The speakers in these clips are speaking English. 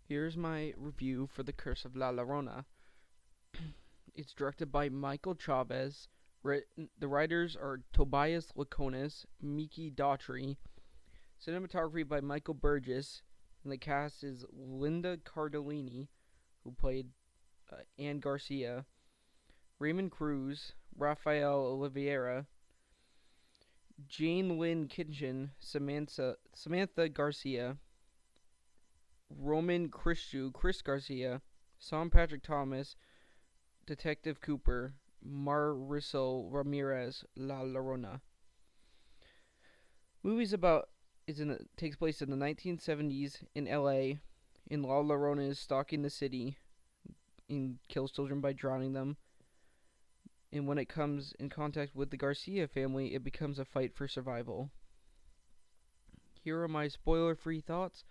Here's my review for The Curse of La Llorona. It's directed by Michael Chavez. The writers are Tobias Laconis, Miki Daughtry. Cinematography by Michael Burgess. And the cast is Linda Cardellini, who played Anne Garcia, Raymond Cruz, Rafael Oliveira, Jane Lynn Kitchen, Samantha Garcia, Roman Chris Garcia, Sam Patrick Thomas, Detective Cooper, Marisol Ramirez, La Llorona. Movies about takes place in the 1970s in L.A. And La Llorona is stalking the city and kills children by drowning them. And when it comes in contact with the Garcia family, it becomes a fight for survival. Here are my spoiler-free thoughts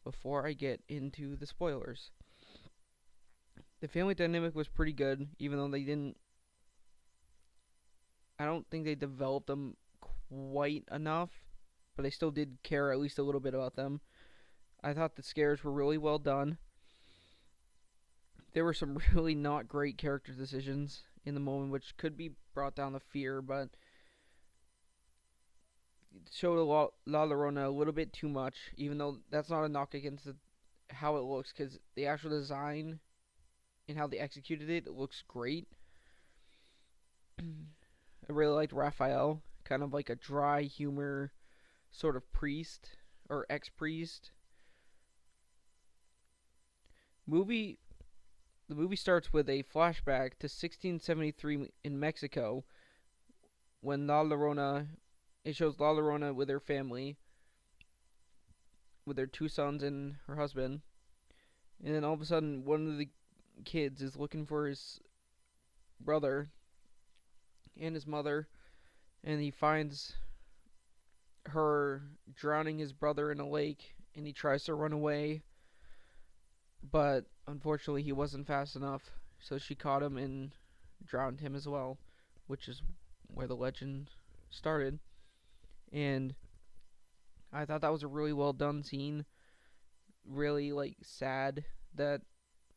before I get into the spoilers. The family dynamic was pretty good, even though I don't think they developed them quite enough, but I still did care at least a little bit about them. I thought the scares were really well done. There were some really not great character decisions in the moment, which could be brought down to fear, but it showed La Llorona a little bit too much, even though that's not a knock against how it looks, because the actual design and how they executed it looks great. I really liked Raphael, kind of like a dry humor sort of priest or ex-priest. The movie starts with a flashback to 1673 in Mexico when La Llorona. It shows La Llorona with her family, with their two sons and her husband, and then all of a sudden one of the kids is looking for his brother and his mother, and he finds her drowning his brother in a lake, and he tries to run away, but unfortunately he wasn't fast enough, so she caught him and drowned him as well, which is where the legend started. And I thought that was a really well done scene. Really sad that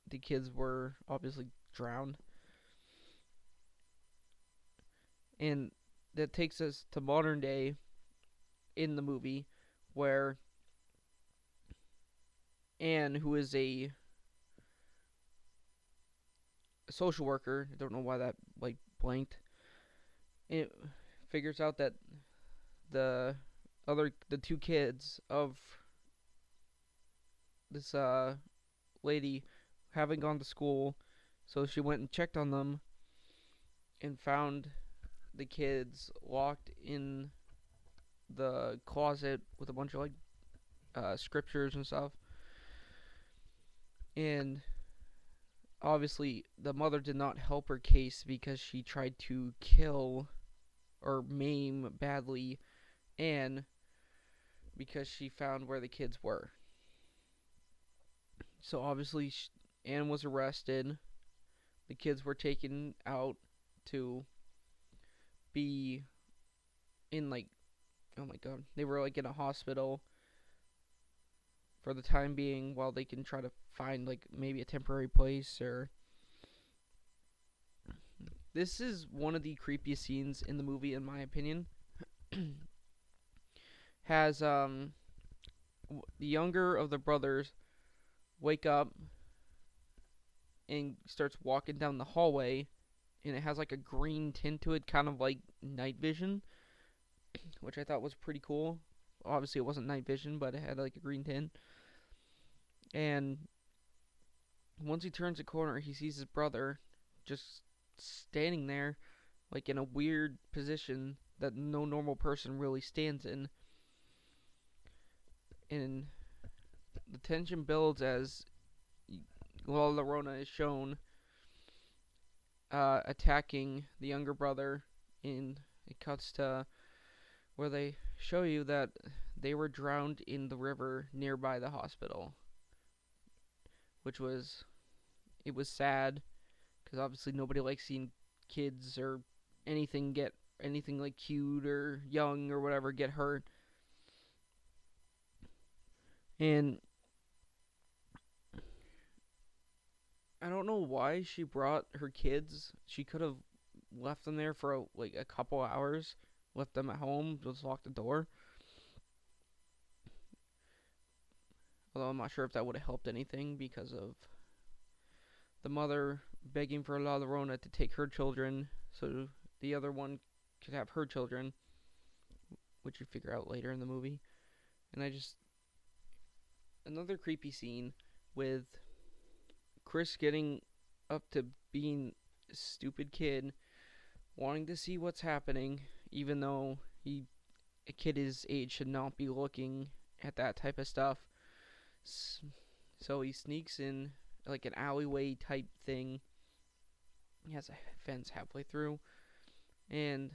the kids were obviously drowned. And that takes us to modern day in the movie, where Anne, who is a social worker, I don't know why that blanked, it figures out that the two kids of this lady haven't gone to school, so she went and checked on them and found the kids locked in the closet with a bunch of scriptures and stuff. And obviously the mother did not help her case because she tried to kill or maim badly Anne because she found where the kids were. So obviously Anne was arrested. The kids were taken out to be in oh my god, they were in a hospital for the time being while they can try to find maybe a temporary place. Or this is one of the creepiest scenes in the movie, in my opinion. Has the younger of the brothers wake up and starts walking down the hallway, and it has a green tint to it, kind of like night vision, which I thought was pretty cool. Obviously it wasn't night vision, but it had a green tint. And once he turns a corner, he sees his brother just standing there in a weird position that no normal person really stands in. And the tension builds as La Llorona is shown attacking the younger brother, and it cuts to where they show you that they were drowned in the river nearby the hospital, which was sad, because obviously nobody likes seeing kids or anything cute or young or whatever get hurt. And I don't know why she brought her kids. She could have left them there for like a couple hours, left them at home, just locked the door. Although I'm not sure if that would have helped anything because of the mother begging for La Llorona to take her children so the other one could have her children, which you figure out later in the movie. And I just. Another creepy scene with Chris getting up to being a stupid kid, wanting to see what's happening, even though a kid his age should not be looking at that type of stuff. So he sneaks in like an alleyway type thing. He has a fence halfway through, and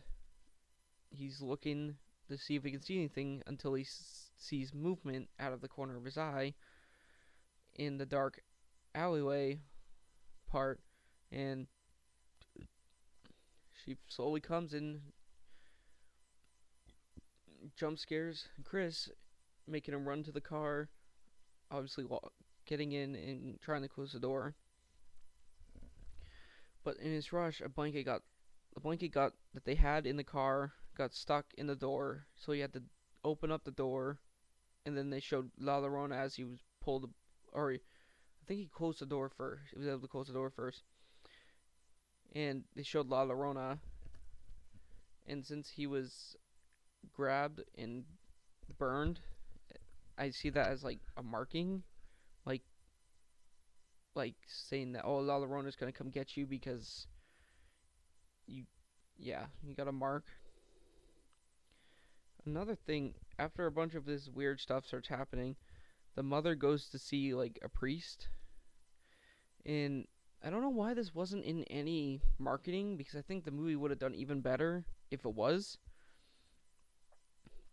he's looking to see if he can see anything until he sees movement out of the corner of his eye in the dark alleyway part, and she slowly comes and jump scares Chris, making him run to the car, obviously getting in and trying to close the door. But in his rush, the blanket got that they had in the car got stuck in the door, so he had to open up the door, and then they showed La Llorona as he was pulled, or I think he closed the door first. He was able to close the door first, and they showed La Llorona, and since he was grabbed and burned, I see that as like a marking, like saying that, oh, La Llorona's gonna come get you because you got a mark. Another thing, after a bunch of this weird stuff starts happening, the mother goes to see like a priest, and I don't know why this wasn't in any marketing because I think the movie would have done even better if it was.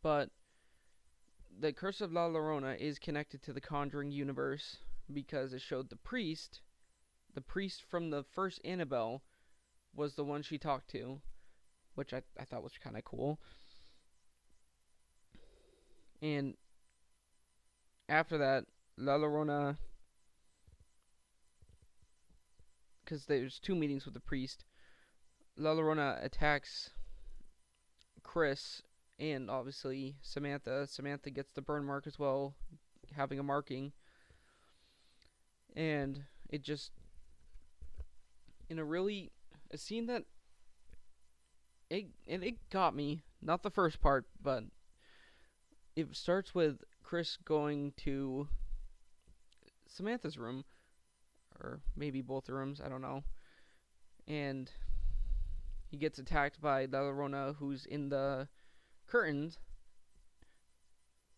But the Curse of La Llorona is connected to the Conjuring universe because it showed the priest from the first Annabelle was the one she talked to, which I thought was kind of cool. And after that, La Llorona, because there's two meetings with the priest, La Llorona attacks Chris and obviously Samantha. Samantha gets the burn mark as well, having a marking. And it just, in a scene that, it got me. Not the first part, but it starts with Chris going to Samantha's room, or maybe both rooms, I don't know. And he gets attacked by La Llorona, who's in the curtains,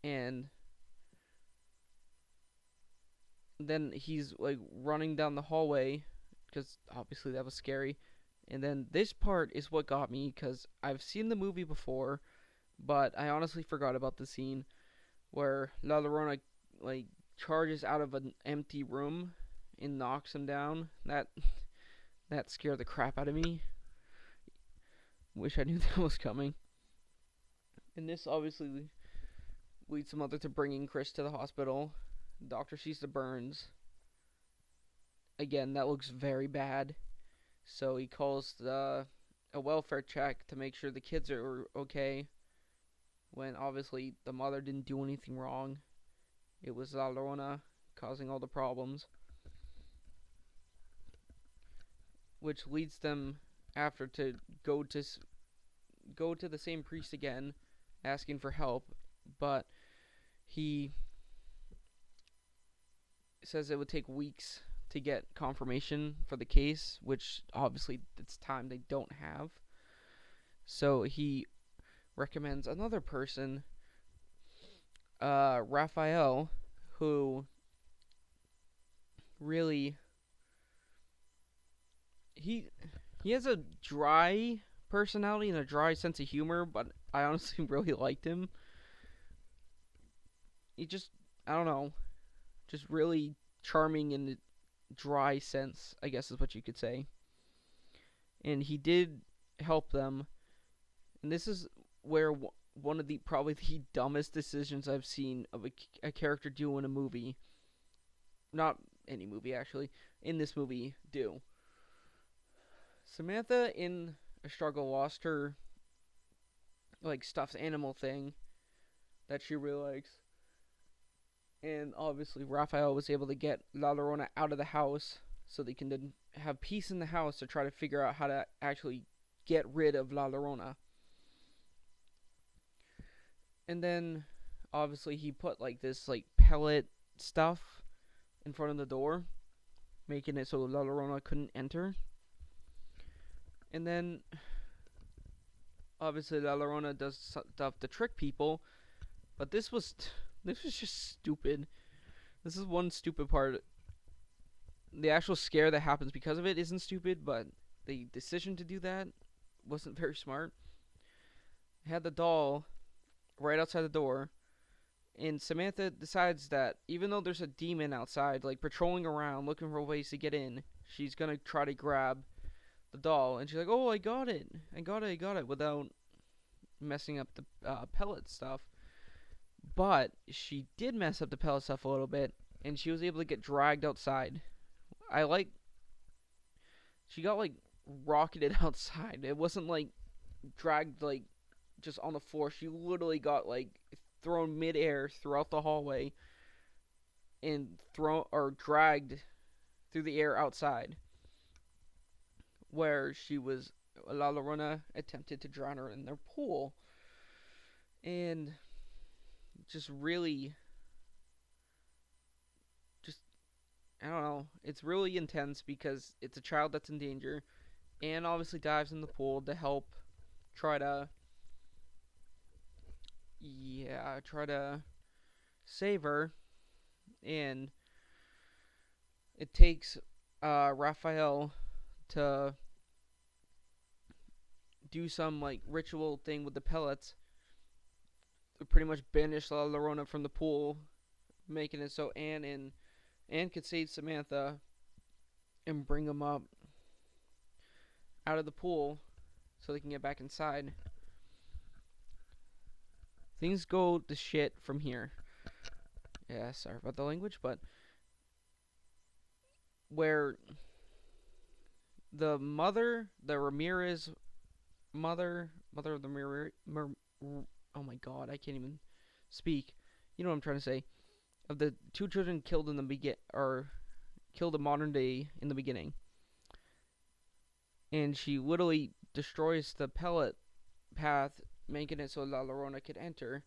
and then he's like running down the hallway because obviously that was scary. And then this part is what got me because I've seen the movie before, but I honestly forgot about the scene where La Llorona like charges out of an empty room and knocks him down. That scared the crap out of me. Wish I knew that was coming. And this obviously leads the mother to bringing Chris to the hospital. The doctor sees the burns. Again, that looks very bad. So he calls a welfare check to make sure the kids are okay. When obviously the mother didn't do anything wrong. It was La Llorona causing all the problems. Which leads them after to go to the same priest again, asking for help, but he says it would take weeks to get confirmation for the case, which obviously it's time they don't have. So he recommends another person, Raphael, who really he has a dry personality and a dry sense of humor, but I honestly really liked him. He just, I don't know, just really charming in the dry sense, I guess is what you could say. And he did help them, and this is where one of the probably the dumbest decisions I've seen of a character do in a movie. Not any movie actually, in this movie do. Samantha in a struggle lost her like stuffed animal thing that she really likes. And obviously Raphael was able to get La Llorona out of the house so they can then have peace in the house to try to figure out how to actually get rid of La Llorona. And then obviously he put like this like pellet stuff in front of the door, making it so La Llorona couldn't enter. And then obviously La Llorona does stuff to trick people, but this was just stupid. This is one stupid part. The actual scare that happens because of it isn't stupid, but the decision to do that wasn't very smart. They had the doll right outside the door, and Samantha decides that even though there's a demon outside, like patrolling around looking for ways to get in, she's gonna try to grab the doll, and she's like, "Oh, I got it, without messing up the pellet stuff. But she did mess up the pellet stuff a little bit, and she was able to get dragged outside. I like she got like rocketed outside. It wasn't like dragged like just on the floor. She literally got like thrown midair throughout the hallway and thrown or dragged through the air outside, where she was La Llorona attempted to drown her in their pool, and just really, just I don't know. It's really intense because it's a child that's in danger, and obviously dives in the pool to help try to try to save her. And it takes Raphael to do some like ritual thing with the pellets to pretty much banish La Llorona from the pool, making it so Anne could save Samantha and bring them up out of the pool so they can get back inside. Things go to shit from here. Yeah, sorry about the language, but where the mother, the Ramirez mother of the oh my god, I can't even speak. You know what I'm trying to say. Of the two children killed in the killed in modern day in the beginning, and she literally destroys the pellet path, making it so La Llorona could enter.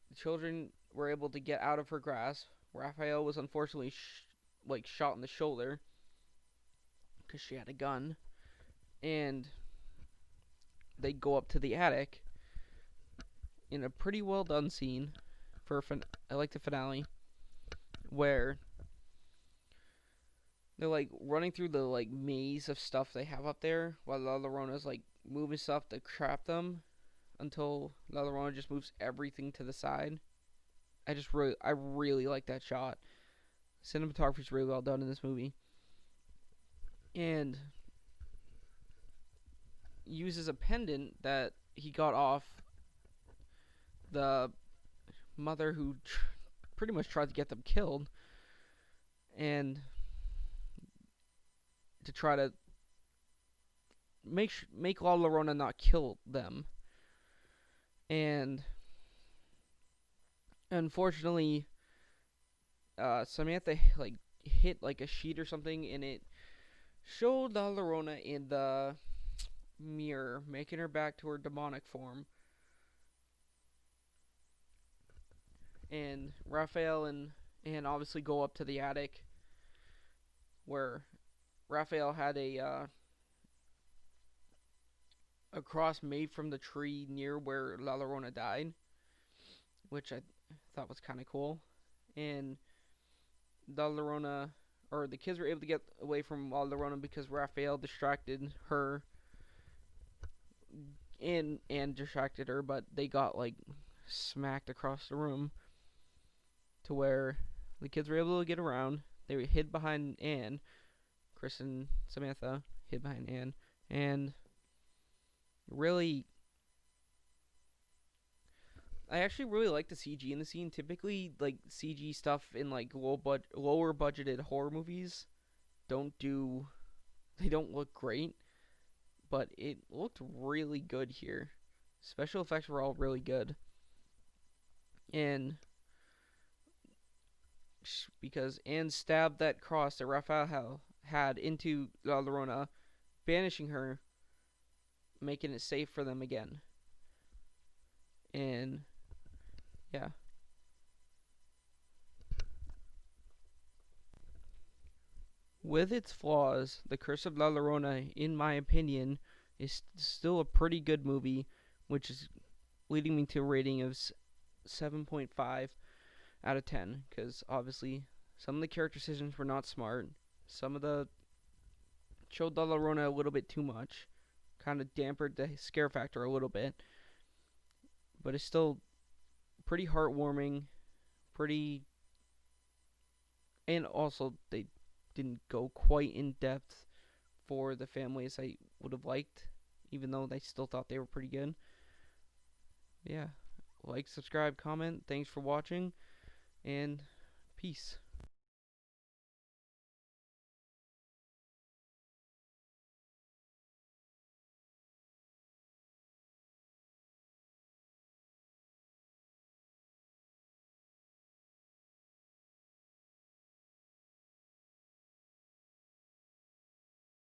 The children were able to get out of her grasp. Raphael was unfortunately shot in the shoulder because she had a gun, and they go up to the attic in a pretty well done scene for I like the finale, where they're like running through the like maze of stuff they have up there while La Llorona's like moving stuff to trap them until La Llorona just moves everything to the side. I really like that shot. Cinematography is really well done in this movie, and uses a pendant that he got off the mother who pretty much tried to get them killed, and to try to make La Llorona not kill them. And unfortunately, Samantha like hit like a sheet or something, and it showed La Llorona in the mirror, making her back to her demonic form. And Raphael and obviously go up to the attic, where Raphael had a cross made from the tree near where La Llorona died, which I thought was kind of cool. And La Llorona, or the kids were able to get away from La Llorona because Raphael distracted her and distracted her, but they got like smacked across the room to where the kids were able to get around. They were hid behind Anne. Chris and Samantha hid behind Anne, and really I actually really like the CG in the scene. Typically, like CG stuff in like lower budgeted horror movies don't do they don't look great, but it looked really good here. Special effects were all really good, and because Anne stabbed that cross that Raphael had into La Llorona, banishing her, making it safe for them again. And yeah, with its flaws, The Curse of La Llorona, in my opinion, is still a pretty good movie, which is leading me to a rating of 7.5 out of 10. Because obviously, some of the character decisions were not smart. Some of the showed La Llorona a little bit too much, kind of dampened the scare factor a little bit. But it's still pretty heartwarming, pretty, and also they didn't go quite in depth for the families I would have liked, even though they still thought they were pretty good. Yeah, like, subscribe, comment. Thanks for watching, and peace.